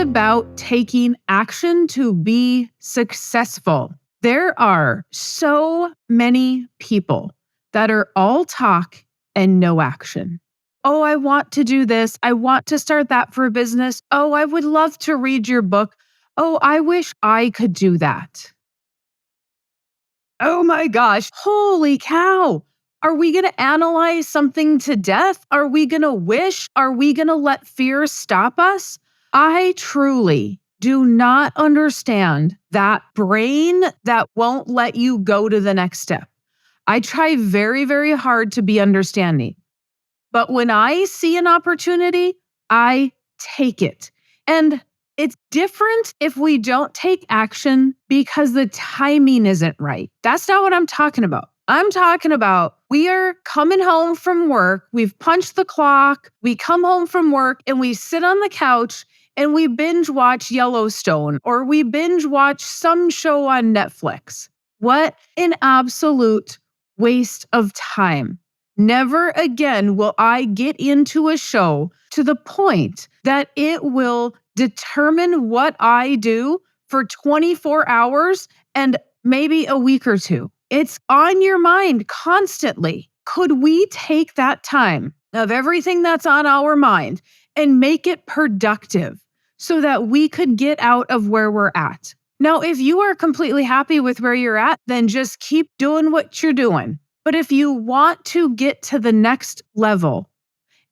about taking action to be successful. There are so many people that are all talk and no action. Oh, I want to do this. I want to start that for a business. Oh, I would love to read your book. Oh, I wish I could do that. Oh my gosh, holy cow. Are we going to analyze something to death? Are we going to wish? Are we going to let fear stop us? I truly do not understand that brain that won't let you go to the next step. I try very, very hard to be understanding. But when I see an opportunity, I take it. And it's different if we don't take action because the timing isn't right. That's not what I'm talking about. I'm talking about we are coming home from work, we've punched the clock, we come home from work and we sit on the couch and we binge watch Yellowstone or we binge watch some show on Netflix. What an absolute waste of time. Never again will I get into a show to the point that it will determine what I do for 24 hours and maybe a week or two. It's on your mind constantly. Could we take that time of everything that's on our mind and make it productive so that we could get out of where we're at? Now, if you are completely happy with where you're at, then just keep doing what you're doing. But if you want to get to the next level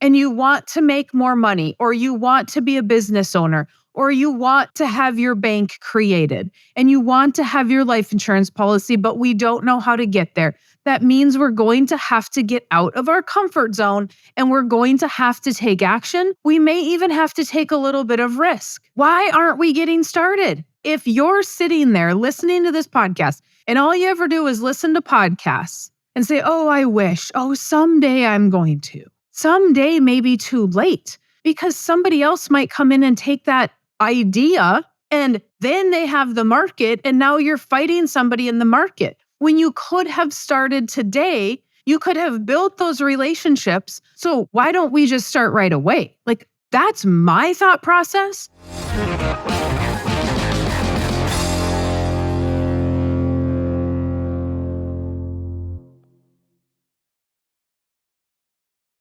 and you want to make more money, or you want to be a business owner, or you want to have your bank created and you want to have your life insurance policy, but we don't know how to get there, that means we're going to have to get out of our comfort zone and we're going to have to take action. We may even have to take a little bit of risk. Why aren't we getting started? If you're sitting there listening to this podcast and all you ever do is listen to podcasts and say, oh, I wish, oh, someday I'm going to. Someday may be too late because somebody else might come in and take that idea and then they have the market and now you're fighting somebody in the market. When you could have started today, you could have built those relationships. So why don't we just start right away? Like, that's my thought process.